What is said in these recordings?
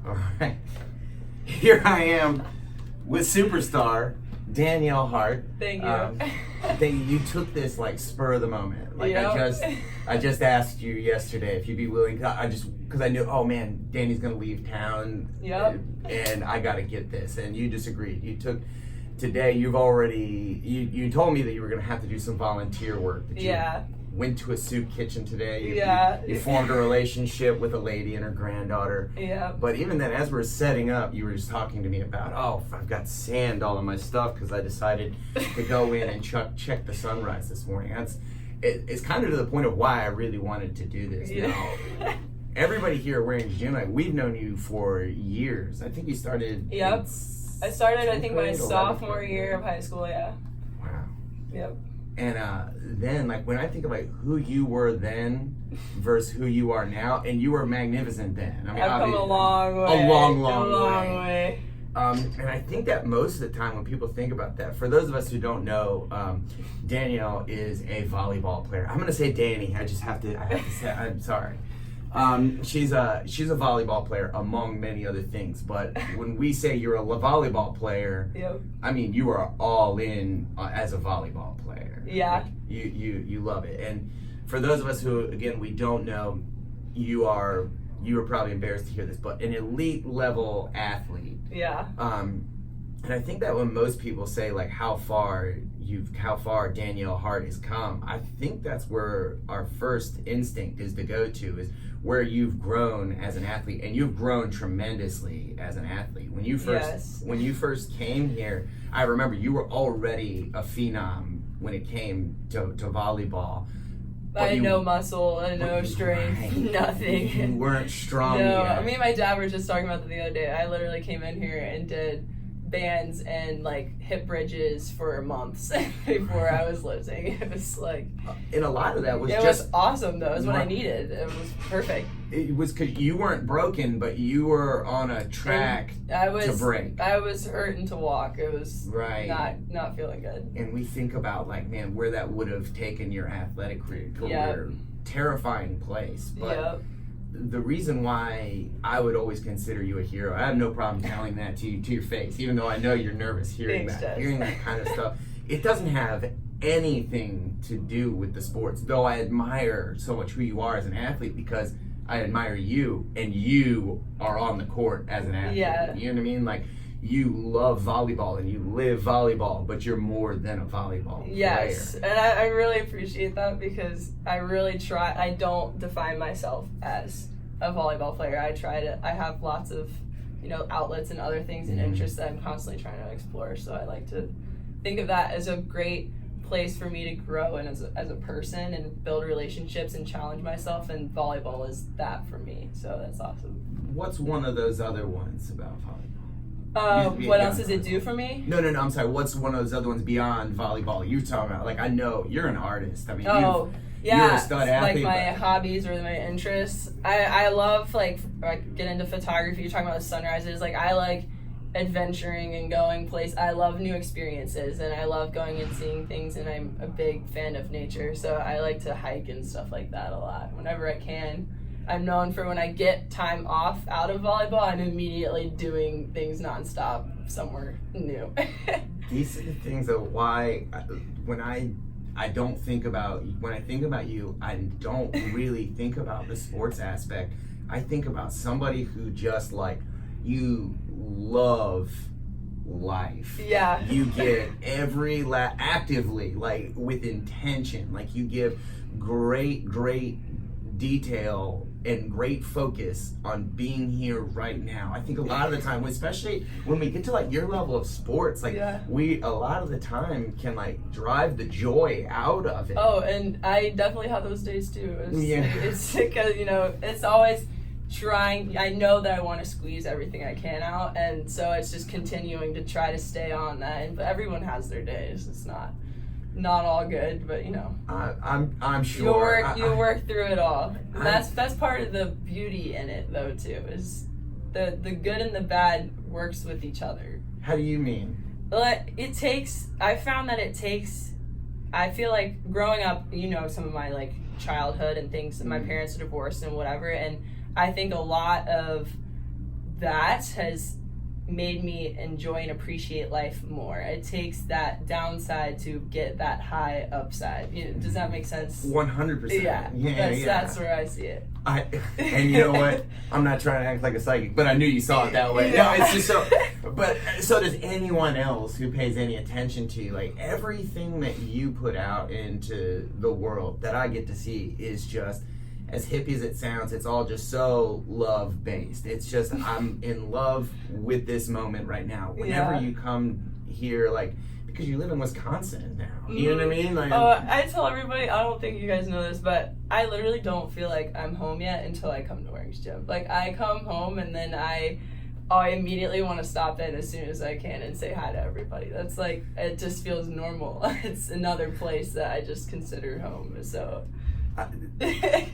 All right. Here I am with superstar Danielle Hart. Thank you. You took this like spur of the moment. Like Yep. I just asked you yesterday if you'd be willing. Because I knew, oh man, Danny's gonna leave town. Yep. And I gotta get this, and you just agreed. You took today. You told me that you were gonna have to do some volunteer work. That you went to a soup kitchen today. You formed a relationship with a lady and her granddaughter. Yeah. But even then, as we were setting up, you were just talking to me about, I've got sand all in my stuff because I decided to go in and check the sunrise this morning. It's kind of to the point of why I really wanted to do this. Yeah. Now, everybody here at Wearing Gym, we've known you for years. I think you started. Yep. I started, I think, my grade, sophomore year of high school. Yeah. Wow. Yep. And then, like, when I think about who you were then versus who you are now, and you were magnificent then. I mean, I've come a long way. A long way. And I think that most of the time when people think about that, for those of us who don't know, Danielle is a volleyball player. I'm going to say Dani. I have to say, I'm sorry. She's a volleyball player among many other things. But when we say you're a volleyball player, Yep. I mean, you are all in as a volleyball player. Yeah. Like, you love it. And for those of us who, again, we don't know, you are probably embarrassed to hear this, but an elite level athlete. Yeah. And I think that when most people say like how far Danielle Hart has come, I think that's where our first instinct is to go to, is where you've grown as an athlete, and you've grown tremendously as an athlete. When you first came here, I remember you were already a phenom when it came to volleyball. I had no muscle and no strength, right. nothing. You weren't strong No, yet. me and my dad were just talking about that the other day. I literally came in here and did bands and like hip bridges for months before I was lifting. It was like, and a lot of that was was awesome though. It was what I needed. It was perfect. It was because you weren't broken, but you were on a track to break. I was hurting to walk. It was not feeling good. And we think about like, man, where that would have taken your athletic career. Terrifying place. But the reason why I would always consider you a hero, I have no problem telling that to your face, even though I know you're nervous hearing that kind of stuff. It doesn't have anything to do with the sports, though I admire so much who you are as an athlete, because I admire you, and you are on the court as an athlete. Yeah. You know what I mean? Like, you love volleyball and you live volleyball, but you're more than a volleyball player. Yes, and I really appreciate that, because I really try. I don't define myself as a volleyball player. I have lots of, outlets and other things and interests that I'm constantly trying to explore. So I like to think of that as a great place for me to grow and as a person and build relationships and challenge myself, and volleyball is that for me. So that's awesome. What's one of those other ones about volleyball? What else does it do for me? No, I'm sorry. What's one of those other ones beyond volleyball you're talking about? Like, I know you're an artist. I mean, you're a stud athlete. Like my hobbies or my interests. I love like get into photography. You're talking about the sunrises. Like, I like adventuring and going places. I love new experiences, and I love going and seeing things, and I'm a big fan of nature. So I like to hike and stuff like that a lot whenever I can. I'm known for when I get time off out of volleyball, I'm immediately doing things nonstop somewhere new. These are the things that why when I think about you, I don't really think about the sports aspect. I think about somebody who just like, you love life. Yeah. You get every actively, like with intention, like you give great detail and great focus on being here right now. I think a lot of the time, especially when we get to like your level of sports, like we a lot of the time can like drive the joy out of it. Oh, and I definitely have those days too. It's because it's always trying. I know that I want to squeeze everything I can out, and so it's just continuing to try to stay on that. And but everyone has their days. It's not all good, but I'm sure you work through it all. That's part of the beauty in it though too, is the good and the bad works with each other. How do you mean? I found that I feel like growing up, some of my like childhood and things, my parents are divorced and whatever, and I think a lot of that has made me enjoy and appreciate life more. It takes that downside to get that high upside. Does that make sense? 100%. Yeah. That's where I see it. And you know what? I'm not trying to act like a psychic, but I knew you saw it that way. Yeah. No, it's just so. But so does anyone else who pays any attention to you. Like, everything that you put out into the world that I get to see is just, as hippie as it sounds, it's all just so love based. It's just, I'm in love with this moment right now. Whenever you come here, like, because you live in Wisconsin now, you know what I mean? Like, I tell everybody, I don't think you guys know this, but I literally don't feel like I'm home yet until I come to Orange Gym. Like, I come home and then I immediately want to stop in as soon as I can and say hi to everybody. That's like, it just feels normal. It's another place that I just consider home. So,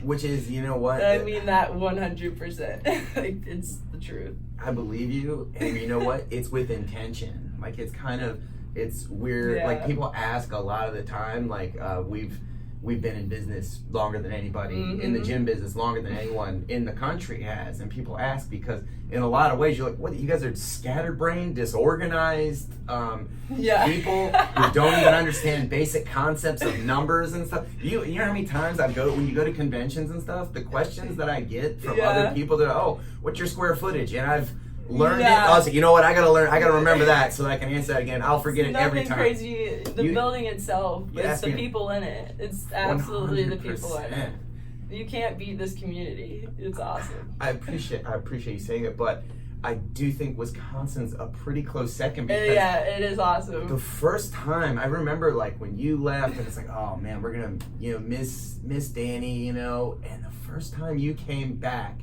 which is, you know what? I mean that 100%. Like, it's the truth. I believe you, and you know what? It's with intention. Like, it's kind of, it's weird. Yeah. Like, people ask a lot of the time, like, we've been in business longer than anybody, in the gym business longer than anyone in the country has, and people ask because in a lot of ways you're like, what, you guys are scatterbrained, disorganized people who don't even understand basic concepts of numbers and stuff. You know how many times when you go to conventions and stuff, the questions that I get from other people that, what's your square footage? And I've learned it. I was like, you know what? I gotta remember that so that I can answer that again. I'll forget it every time. Crazy. The building itself, it's the people in it. It's absolutely 100%. The people in it. You can't beat this community. It's awesome. I appreciate you saying it, but I do think Wisconsin's a pretty close second because it is awesome. The first time I remember, like, when you left, and it's like, oh man, we're gonna miss Dani, and the first time you came back,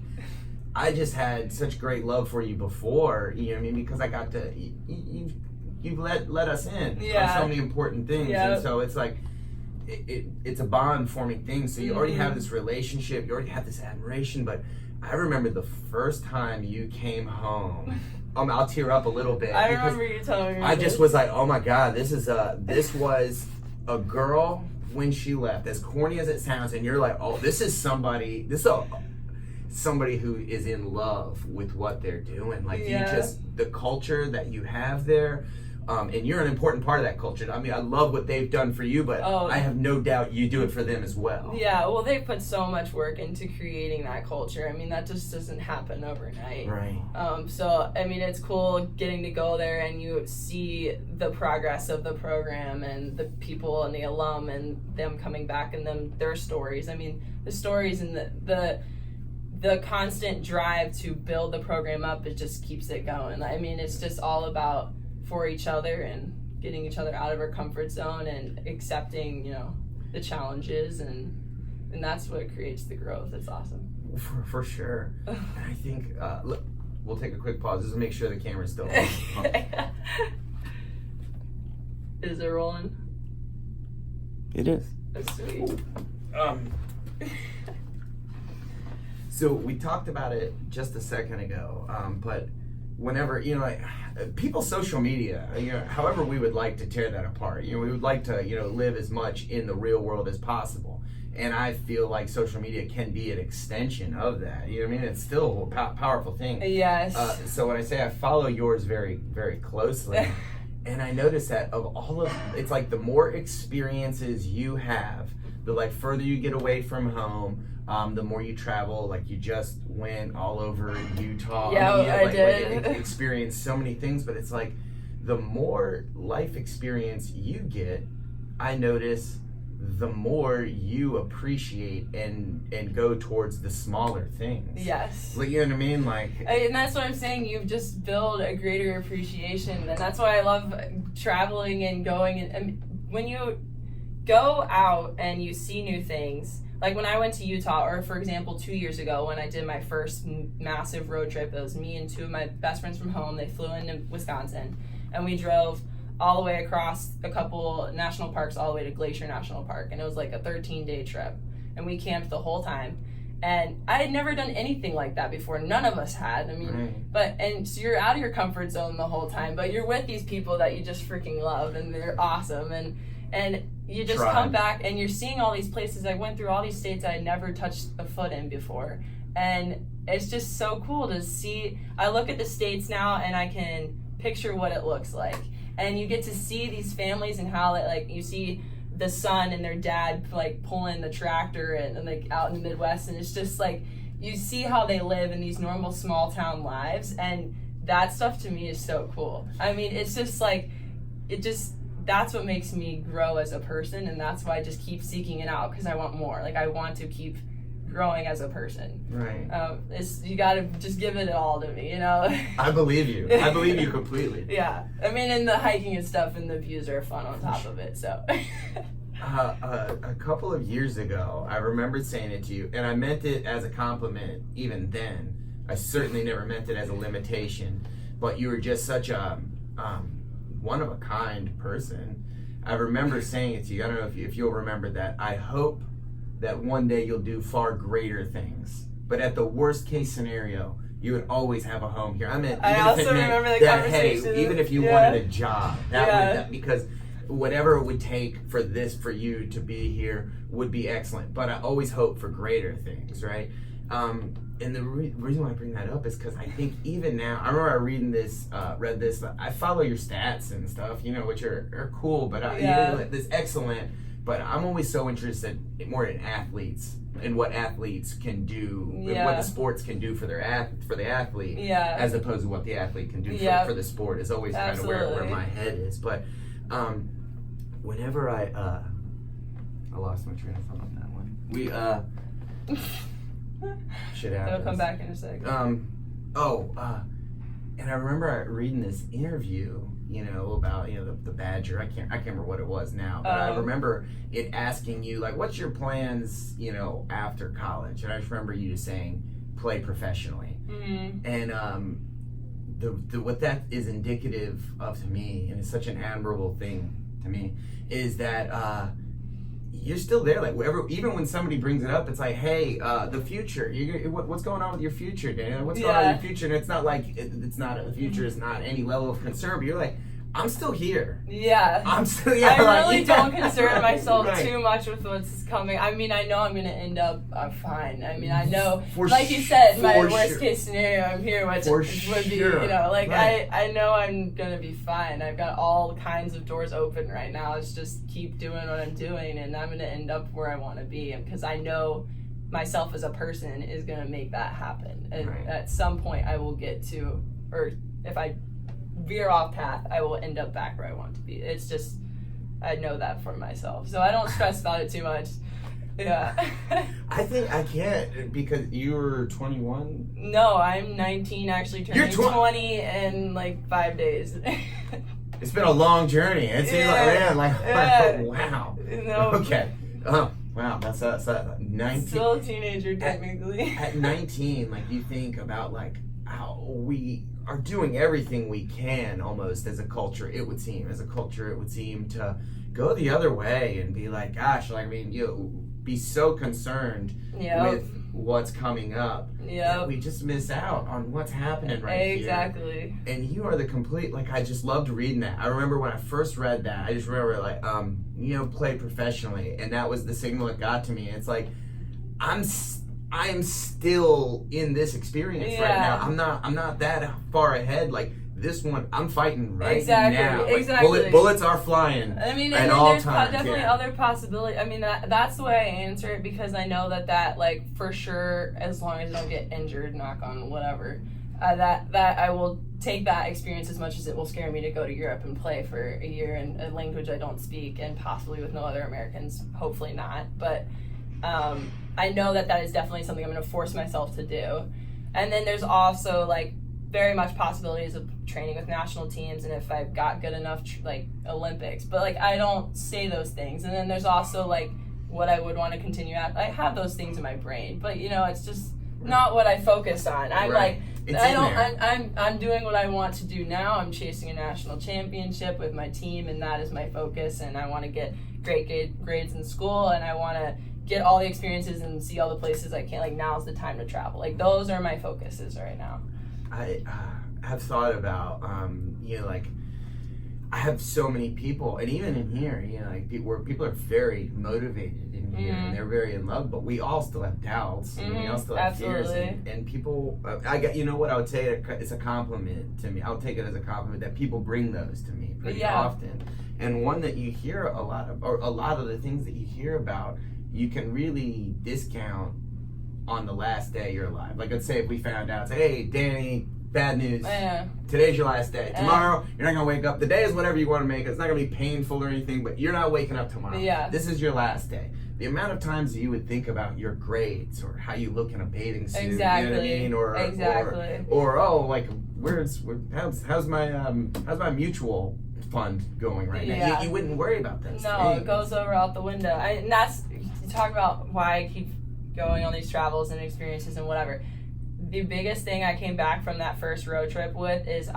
I just had such great love for you before, you know what I mean? Because I got to, you've let us in on so many important things. And so it's like, it's a bond forming thing. So you already have this relationship, you already have this admiration. But I remember the first time you came home, I'll tear up a little bit. I remember you telling me. I just was like, oh my God, this was a girl when she left, as corny as it sounds. And you're like, oh, this is somebody who is in love with what they're doing. Like, the culture that you have there, and you're an important part of that culture. I mean, I love what they've done for you, but I have no doubt you do it for them as well. Yeah, well, they put so much work into creating that culture. I mean, that just doesn't happen overnight. Right. So, I mean, it's cool getting to go there and you see the progress of the program and the people and the alum and them coming back and their stories. I mean, the stories and the constant drive to build the program up, it just keeps it going. I mean, it's just all about for each other and getting each other out of our comfort zone and accepting, the challenges, and that's what creates the growth. It's awesome. For sure. And I think, look, we'll take a quick pause just to make sure the camera's still on. Is it rolling? It is. That's sweet. So we talked about it just a second ago, but whenever, people's social media, however we would like to tear that apart, we would like to, live as much in the real world as possible. And I feel like social media can be an extension of that. You know what I mean? It's still a powerful thing. Yes. So when I say I follow yours very, very closely, and I notice that it's like the more experiences you have, the further you get away from home, the more you travel. Like, you just went all over Utah. I did. Experienced so many things, but it's like the more life experience you get, I notice the more you appreciate and go towards the smaller things. Yes. Like, you know what I mean? And that's what I'm saying. You've just built a greater appreciation, and that's why I love traveling and going. And when you go out and you see new things, like when I went to Utah, or for example 2 years ago when I did my first massive road trip, it was me and two of my best friends from home. They flew into Wisconsin and we drove all the way across a couple national parks all the way to Glacier National Park, and it was like a 13-day trip, and we camped the whole time. And I had never done anything like that before. None of us had. I mean, and so you're out of your comfort zone the whole time, but you're with these people that you just freaking love, and they're awesome. And you just come back and you're seeing all these places. I went through all these states I had never touched a foot in before. And it's just so cool to see. I look at the States now and I can picture what it looks like. And you get to see these families and how, like, you see the son and their dad, like, pulling the tractor and like, out in the Midwest. And it's just, like, you see how they live in these normal small town lives. And that stuff to me is so cool. I mean, it's just, like, that's what makes me grow as a person. And that's why I just keep seeking it out, because I want more. Like, I want to keep growing as a person. Right. You gotta just give it all to me, you know. I believe you. I believe you completely. Yeah. I mean, and the hiking and stuff and the views are fun on top of it. So. A couple of years ago, I remembered saying it to you, and I meant it as a compliment. Even then, I certainly never meant it as a limitation. But you were just such a one of a kind person. I remember saying it to you. I don't know if you'll remember that. I hope that one day you'll do far greater things. But at the worst case scenario, you would always have a home here. I mean, I also remember the conversation. Hey, even if you wanted a job, because whatever it would take for you to be here would be excellent. But I always hope for greater things, right? And the reason why I bring that up is because I think even now, I remember I read this, I follow your stats and stuff, you know, which are cool, but this excellent. But I'm always so interested more in athletes and what athletes can do, what the sports can do for the athlete, as opposed to what the athlete can do for the sport is always kind of where my head is. But whenever I lost my train of thought on that one. Shit happens. It'll come back in a second. And I remember reading this interview, you know, about, you know, the Badger. I can't remember what it was now, but I remember it asking you, like, what's your plans, you know, after college? And I just remember you just saying, play professionally. Mm-hmm. And what that is indicative of to me, and it's such an admirable thing to me, is that you're still there. Like, even when somebody brings it up, it's like, hey, the future. What's going on with your future, Danielle? What's going on with your future? And it's not like the future is not any level of concern, but you're like, I'm still here. Yeah. I'm still. I really don't concern myself too much with what's coming. I mean, I know I'm gonna end up fine. I mean, I know, you said, my worst case scenario, I'm here, which would be, you know, like, I know I'm gonna be fine. I've got all kinds of doors open right now. It's just keep doing what I'm doing, and I'm gonna end up where I want to be, because I know myself as a person is gonna make that happen. And at some point, I will get to, or if I veer off path, I will end up back where I want to be. It's just, I know that for myself, so I don't stress about it too much. Yeah. I think I can't, because you're 21. No, I'm 19, actually turning 20 in like 5 days. It's been a long journey. It's wow. No. Okay. Oh, wow. That's 19. Still a teenager technically. At 19, like, you think about like how we are doing everything we can almost as a culture, it would seem, to go the other way and be like, gosh, like, I mean, you be so concerned with what's coming up that we just miss out on what's happening here. Exactly. And you are the complete, like, I just loved reading that. I remember when I first read that, I just remember, like, you know, play professionally, and that was the signal that got to me. It's like, I am still in this experience right now. I'm not that far ahead. Like, this one, I'm fighting right now. Like, bullets are flying. I mean, at and all there's times. Definitely other possibilities. I mean, that's the way I answer it, because I know that like, for sure, as long as I don't get injured, knock on whatever, that I will take that experience, as much as it will scare me to go to Europe and play for a year in a language I don't speak, and possibly with no other Americans. Hopefully not, but. I know that is definitely something I'm going to force myself to do. And then there's also, like, very much possibilities of training with national teams, and if I've got good enough, like, Olympics. But, like, I don't say those things. And then there's also, like, what I would want to continue at. I have those things in my brain, but, you know, it's just not what I focus on. I'm like, I'm doing what I want to do now. I'm chasing a national championship with my team, and that is my focus. And I want to get great grades in school, and I want to get all the experiences and see all the places I can. Like, now's the time to travel. Like, those are my focuses right now. I have thought about, you know, like, I have so many people, and even in here, you know, like people are very motivated in here, and they're very in love, but we all still have doubts, and we all still have fears, and people, you know what, I would say it's a compliment to me. I'll take it as a compliment that people bring those to me pretty often. And one that you hear a lot of, or a lot of the things that you hear about, you can really discount on the last day you're alive. Like, let's say if we found out, say, hey, Dani, bad news. Today's your last day. Tomorrow, you're not going to wake up. The day is whatever you want to make it. It's not going to be painful or anything, but you're not waking up tomorrow. This is your last day. The amount of times you would think about your grades or how you look in a bathing suit, you know what I mean? Or oh, like, how's my mutual fund going right now? You wouldn't worry about that. No, it goes over out the window. And that's, you talk about why I keep going on these travels and experiences and whatever. The biggest thing I came back from that first road trip with is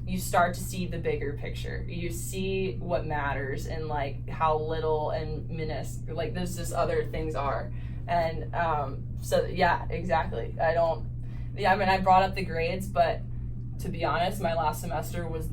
you start to see the bigger picture. You see what matters and like how little and minuscule, like there's just other things are. And so yeah, exactly. I brought up the grades, but to be honest, my last semester was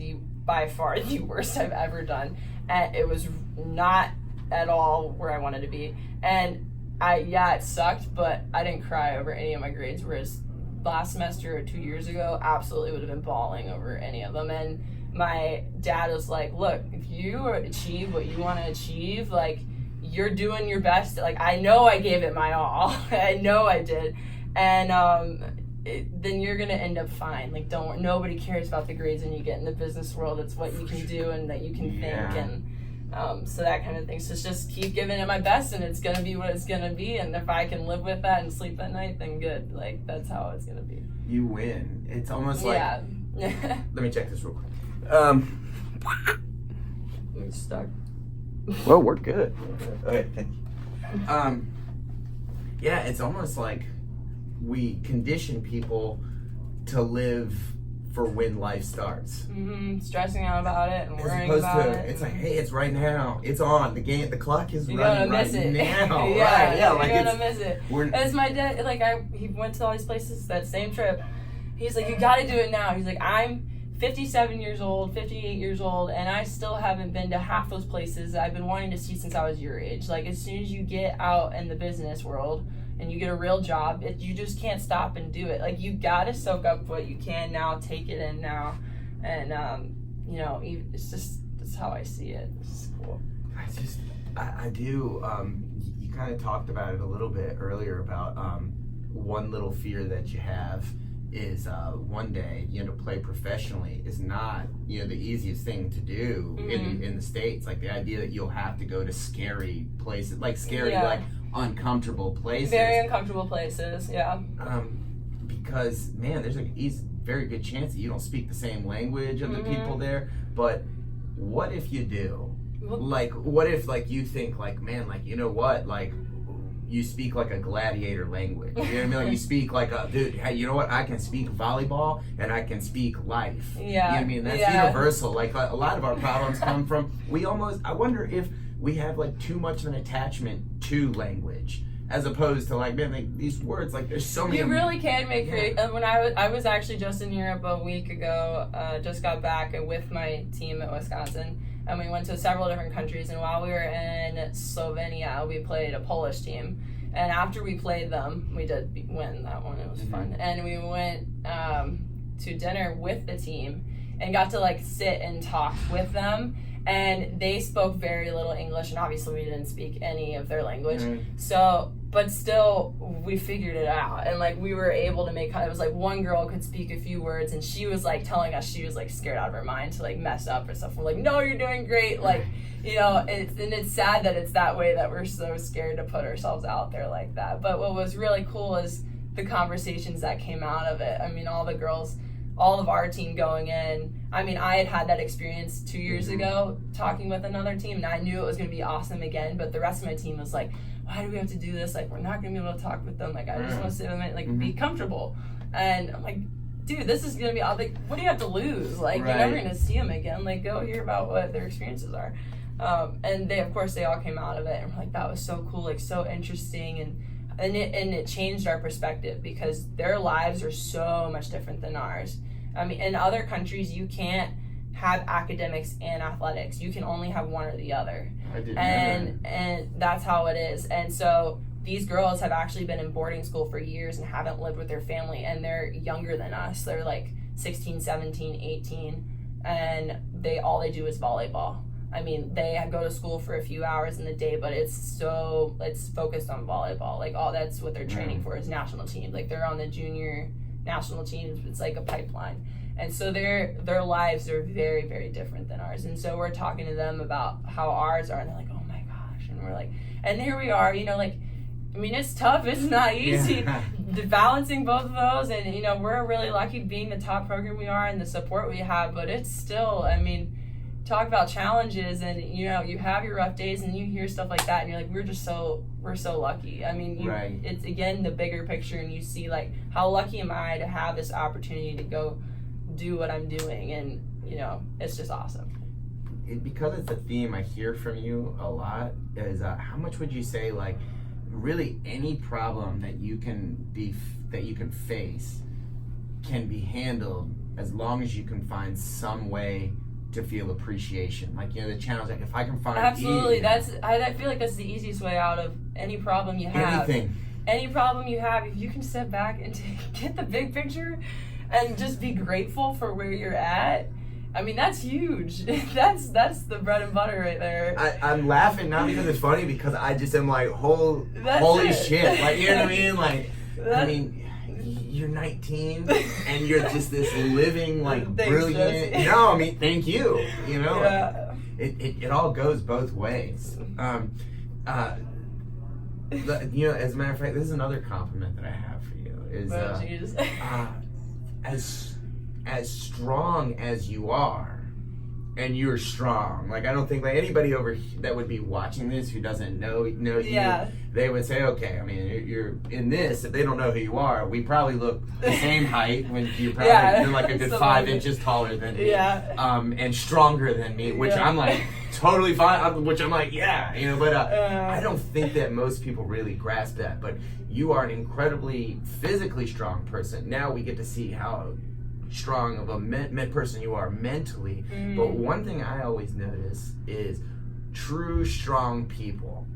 by far the worst I've ever done. And it was not at all where I wanted to be. And it sucked, but I didn't cry over any of my grades, whereas last semester or 2 years ago, absolutely would have been bawling over any of them. And my dad was like, look, if you achieve what you want to achieve, like, you're doing your best. Like, I know I gave it my all. I know I did. And then you're going to end up fine. Like, don't worry. Nobody cares about the grades when you get in the business world. It's what you can do and that you can think and so that kind of thing. So it's just keep giving it my best, and it's gonna be what it's gonna be. And if I can live with that and sleep at night, then good. Like, that's how it's gonna be. You win. It's almost like let me check this real quick. You're stuck. Well, we're good. Okay, thank you. Yeah, it's almost like we condition people to live for when life starts. Stressing out about it and worrying about it. It's like, hey, it's right now. It's on. The clock is running right now. You're gonna miss it. As my dad, like, he went to all these places that same trip. He's like, you gotta do it now. He's like, I'm 57 years old, 58 years old, and I still haven't been to half those places I've been wanting to see since I was your age. Like, as soon as you get out in the business world and you get a real job, you just can't stop and do it. Like, you gotta soak up what you can now, take it in now, and it's just, that's how I see it. It's cool. I do. You kind of talked about it a little bit earlier about one little fear that you have is one day, to play professionally is not, the easiest thing to do in the States. Like, the idea that you'll have to go to scary places, like uncomfortable places. Very uncomfortable places, yeah. Because, man, there's a very good chance that you don't speak the same language of the people there. But what if you do? Like, what if, like, you think, like, man, like, you know what? Like, you speak like a gladiator language. You know what I mean? Like, you speak like a dude. Hey, you know what? I can speak volleyball and I can speak life. Yeah. You know what I mean? That's universal. Like, a lot of our problems come from. I wonder if we have like too much of an attachment to language, as opposed to like, man, like, these words, like, there's so many. You really can make creative. When I was actually just in Europe a week ago, just got back with my team at Wisconsin, and we went to several different countries. And while we were in Slovenia, we played a Polish team. And after we played them, we did win that one. It was fun. And we went to dinner with the team and got to like sit and talk with them. And they spoke very little English, and obviously we didn't speak any of their language. So, but still, we figured it out. And like, we were able to it was like one girl could speak a few words, and she was like telling us she was like scared out of her mind to like mess up or stuff. We're like, no, you're doing great. Like, it's sad that it's that way, that we're so scared to put ourselves out there like that. But what was really cool is the conversations that came out of it. I mean, all the girls, all of our team going in, I mean, I had that experience 2 years ago talking with another team, and I knew it was going to be awesome again, but the rest of my team was like, why do we have to do this? Like, we're not going to be able to talk with them. Like, I just want to sit with them, like, be comfortable. And I'm like, dude, this is going to be, like, what do you have to lose? Like, you're never going to see them again. Like, go hear about what their experiences are. And they, of course, they all came out of it, and we're like, that was so cool, like, so interesting, and it changed our perspective, because their lives are so much different than ours. I mean, in other countries, you can't have academics and athletics. You can only have one or the other. I didn't know that. And that's how it is. And so these girls have actually been in boarding school for years and haven't lived with their family, and they're younger than us. They're like 16, 17, 18, and all they do is volleyball. I mean, they go to school for a few hours in the day, but it's focused on volleyball. Like, that's what they're training for, is national teams. Like, they're on the junior national teams. It's like a pipeline. And so their lives are very, very different than ours. And so we're talking to them about how ours are, and they're like, oh my gosh. And we're like, and here we are, like, I mean, it's tough. It's not easy balancing both of those. And, we're really lucky being the top program we are and the support we have. But it's still, I mean, talk about challenges, and, you have your rough days and you hear stuff like that. And you're like, we're so lucky. I mean, it's, again, the bigger picture, and you see, like, how lucky am I to have this opportunity to go do what I'm doing. And, it's just awesome. Because it's a theme I hear from you a lot, is how much would you say, like, really any problem that you can face can be handled as long as you can find some way to feel appreciation? Like, the challenge, like, if I can find absolutely, I feel like that's the easiest way out of any problem you have. Any problem you have, if you can step back and get the big picture and just be grateful for where you're at. I mean, that's huge. That's the bread and butter right there. I'm laughing not because it's funny, because I just am like, holy shit. Like, you know what I mean? Like, I mean, you're 19 and you're just this living, like, brilliant. No, I mean, thank you. Yeah. It all goes both ways. As a matter of fact, this is another compliment that I have for you. Is as strong as you are, and you're strong. Like, I don't think, like, anybody over that would be watching this who doesn't know you, they would say, okay, I mean, you're in this. If they don't know who you are, we probably look the same height, when you're probably you're like a good 5 inches taller than me, and stronger than me, which I'm like totally fine. Which I'm like, but I don't think that most people really grasp that. But you are an incredibly physically strong person. Now we get to see how strong of a person you are mentally. But one thing I always notice is true strong people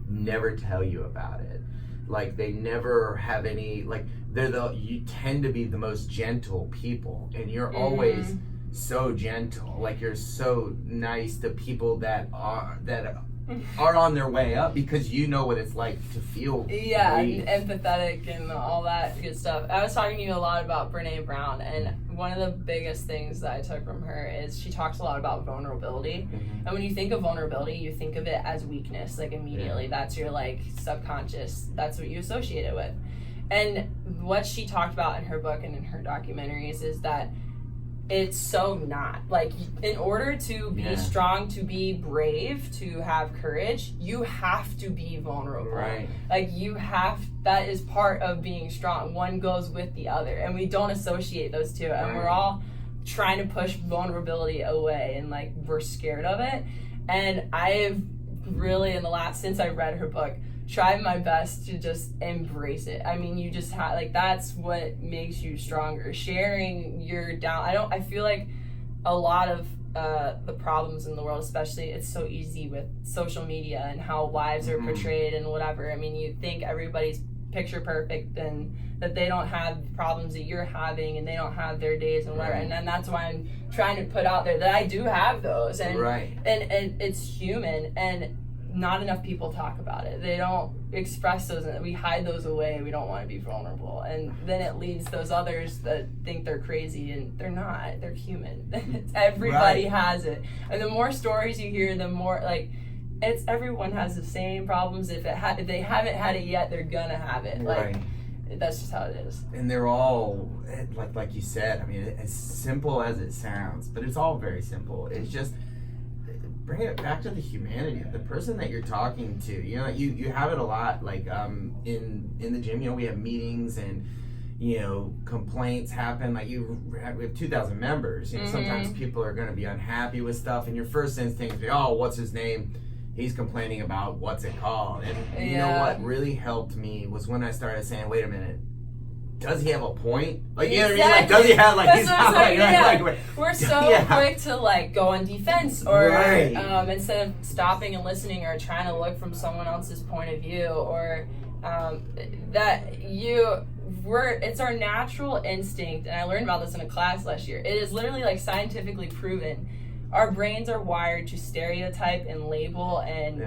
never tell you about it. Like, they never have any, like, you tend to be the most gentle people, and you're always so gentle. Like, you're so nice to people that are on their way up, because you know what it's like to feel and empathetic and all that good stuff. I was talking to you a lot about Brene Brown, and one of the biggest things that I took from her is she talks a lot about vulnerability. And when you think of vulnerability, you think of it as weakness, like, immediately. That's your, like, subconscious, that's what you associate it with. And what she talked about in her book and in her documentaries is that it's so not. Like, in order to be strong, to be brave, to have courage, you have to be vulnerable. Right. Like, that is part of being strong. One goes with the other, and we don't associate those two. And we're all trying to push vulnerability away, and, like, we're scared of it. And I've really, since I read her book, tried my best to just embrace it. I mean, you just have, like, that's what makes you stronger. Sharing your down. I feel like a lot of the problems in the world, especially, it's so easy with social media and how lives are portrayed and whatever. I mean, you think everybody's picture perfect and that they don't have problems that you're having, and they don't have their days and whatever. And then that's why I'm trying to put out there that I do have those, and and it's human, and not enough people talk about it. They don't express those, and we hide those away. We don't want to be vulnerable, and then it leads those others that think they're crazy, and they're not. They're human. Everybody has it, and the more stories you hear, the more, like, everyone has the same problems. If they haven't had it yet, they're gonna have it. Like, that's just how it is. And they're all, like you said, I mean, as simple as it sounds, but it's all very simple. It's just bring it back to the humanity of the person that you're talking to. You have it a lot, like, in the gym. We have meetings, and complaints happen. Like, we have 2,000 members. Sometimes people are going to be unhappy with stuff, and your first instinct is, oh, what's his name? He's complaining about what's it called. And you know what really helped me was when I started saying, wait a minute, does he have a point? Like, you know what I mean? Like, does he have, like, he's not like, we're so quick to, like, go on defense or instead of stopping and listening or trying to look from someone else's point of view or it's our natural instinct, and I learned about this in a class last year. It is literally, like, scientifically proven. Our brains are wired to stereotype and label and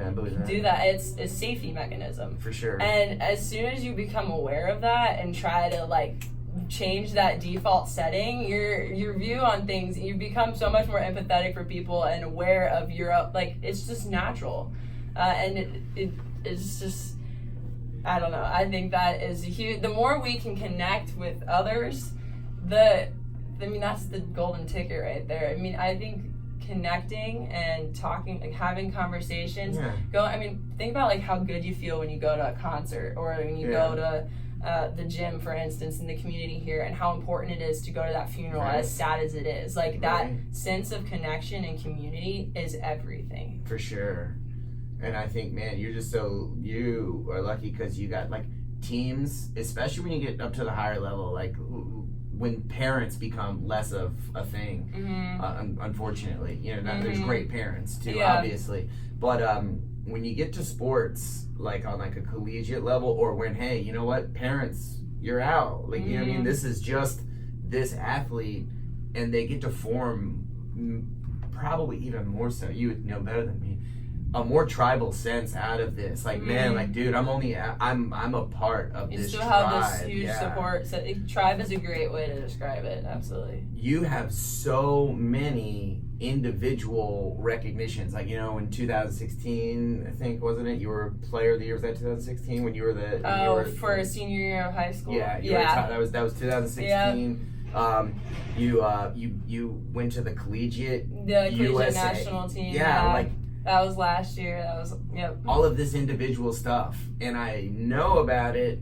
do that. It's a safety mechanism. For sure. And as soon as you become aware of that and try to, like, change that default setting, your view on things, you become so much more empathetic for people and aware of your, like, it's just natural. And it's just, I don't know. I think that is huge. The more we can connect with others, that's the golden ticket right there. I mean, I think connecting and talking, like having conversations. Think about like how good you feel when you go to a concert or when you go to the gym, for instance, in the community here, and how important it is to go to that funeral, as sad as it is. Like that sense of connection and community is everything. For sure. And I think, man, you are lucky because you got like teams, especially when you get up to the higher level, like when parents become less of a thing, unfortunately. You know, there's great parents too, obviously. But when you get to sports, like on like a collegiate level, or when, hey, you know what, parents, you're out. Like, you know what I mean? This is just this athlete, and they get to form, probably even more so, you would know better than me, a more tribal sense out of this. Like, man, like, dude, I'm a part of this tribe. You still have this huge support. So, tribe is a great way to describe it. Absolutely. You have so many individual recognitions. Like, you know, in 2016, I think, wasn't it? You were Player of the Year. Was that 2016 when you were the? For a senior year of high school. Yeah. That was 2016. Yeah. You went to the collegiate USA national team. Yeah, like. That was last year. All of this individual stuff, and I know about it.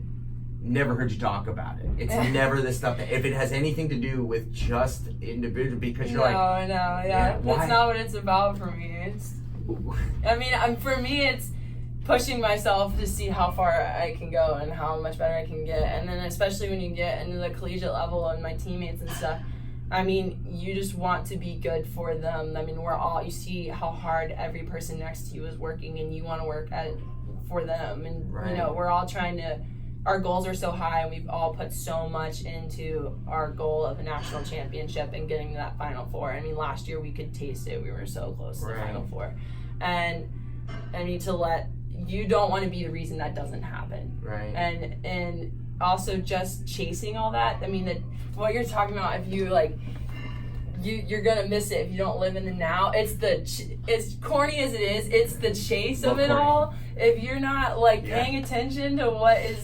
Never heard you talk about it. It's never this stuff that if it has anything to do with just individual, because you're that's not what it's about for me. For me, it's pushing myself to see how far I can go and how much better I can get, and then especially when you get into the collegiate level and my teammates and stuff. I mean, you just want to be good for them. I mean, you see how hard every person next to you is working, and you want to work for them. And, you know, we're all our goals are so high, and we've all put so much into our goal of a national championship and getting to that Final Four. I mean, last year we could taste it. We were so close to the Final Four. And I mean, you don't want to be the reason that doesn't happen. Right. And also just chasing all that. I mean, what you're talking about, if you like, you're gonna miss it if you don't live in the now. It's corny as it is. It's the chase of it all. If you're not like paying attention to what is,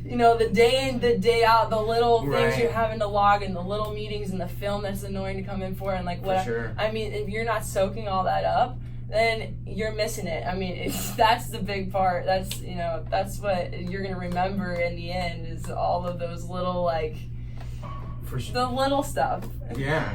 you know, the day in, the day out, the little things you're having to log and the little meetings and the film that's annoying to come in for and like what. Sure. I mean, if you're not soaking all that up, then you're missing it. I mean, that's the big part. That's, you know, that's what you're gonna remember in the end is all of those little like. For sure. The little stuff. Yeah.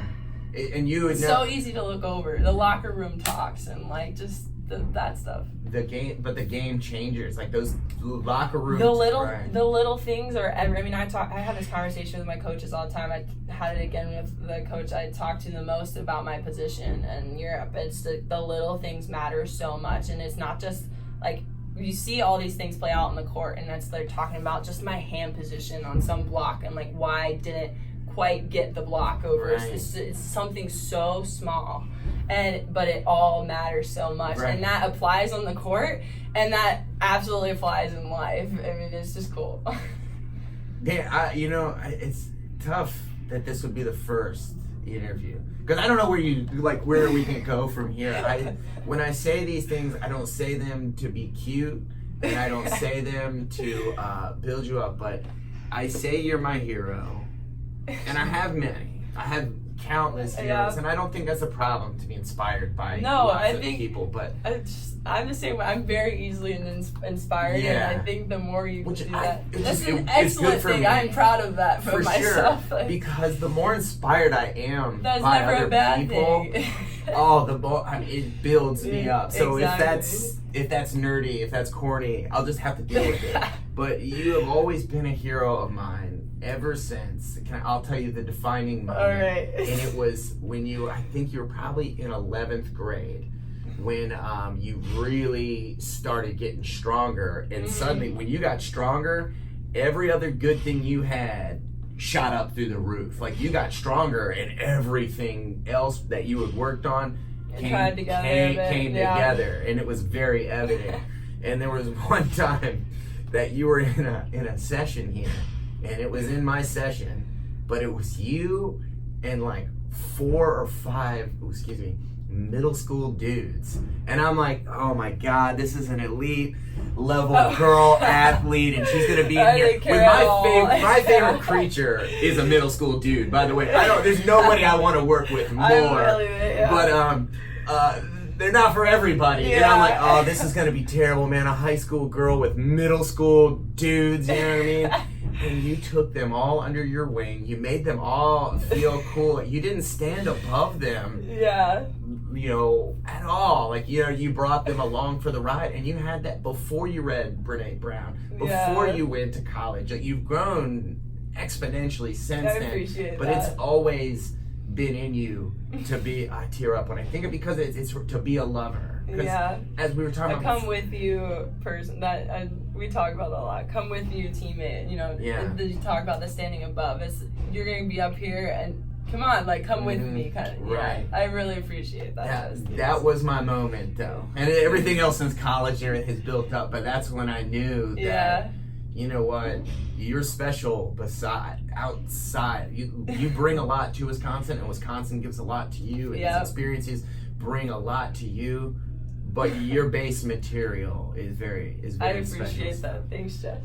And it's so easy to look over. The locker room talks and like just that stuff. The game changers, like those locker rooms. The little things are I mean, I have this conversation with my coaches all the time. I had it again with the coach I talk to the most about my position in Europe. It's the little things matter so much, and it's not just like you see all these things play out on the court, and they're talking about just my hand position on some block and like why I didn't quite get the block over. It's something so small, but it all matters so much, and that applies on the court, and that absolutely applies in life. I mean, it's just cool. Yeah, it's tough that this would be the first interview because I don't know where we can go from here. When I say these things, I don't say them to be cute, and I don't say them to build you up, but I say you're my hero. And I have many. I have countless heroes, and I don't think that's a problem to be inspired by lots of people. But I'm the same way. I'm very easily inspired, and I think the more you do that, that's an excellent thing. I'm proud of that for myself. Sure. Because the more inspired I am by other a bad people, thing. the more it builds me up. So if that's nerdy, if that's corny, I'll just have to deal with it. But you have always been a hero of mine ever since, I'll tell you the defining moment. All right. And it was when I think you were probably in 11th grade, when you really started getting stronger. And suddenly, when you got stronger, every other good thing you had shot up through the roof. Like, you got stronger, and everything else that you had worked on came together, and it was very evident. And there was one time that you were in a session here, and it was in my session, but it was you and like 4 or 5, middle school dudes. And I'm like, oh my God, this is an elite level girl athlete, and she's gonna be in here with my favorite creature is a middle school dude, by the way. There's nobody I want to work with more. But they're not for everybody. And I'm like, oh, this is gonna be terrible, man. A high school girl with middle school dudes, you know what I mean? And you took them all under your wing. You made them all feel cool. You didn't stand above them. Yeah. At all. Like, you brought them along for the ride, and you had that before you read Brene Brown, before you went to college. Like, you've grown exponentially since then. I appreciate that. It's always been in you to be, I tear up when I think of it, because it's to be a lover. Yeah. As we were talking about. Come with you person, we talk about that a lot. Come with you teammate, you talk about the standing above. You're going to be up here, and come on, like, come with me, kind of. Right. I really appreciate that. That was my moment, though. And everything else since college has built up, but that's when I knew that, you know what, you're special outside. You bring a lot to Wisconsin, and Wisconsin gives a lot to you, and these experiences bring a lot to you. But your base material is very special. I appreciate that. Thanks, Jeff.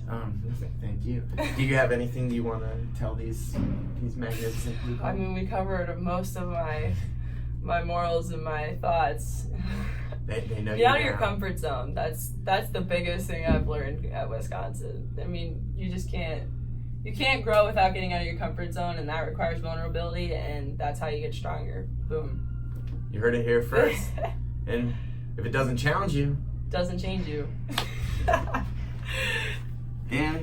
Thank you. Do you have anything you want to tell these magnificent people? I mean, we covered most of my morals and my thoughts. They know Get out of your comfort zone. That's the biggest thing I've learned at Wisconsin. I mean, you just can't grow without getting out of your comfort zone, and that requires vulnerability, and that's how you get stronger. Boom. You heard it here first. And if it doesn't challenge you, doesn't change you. Dan.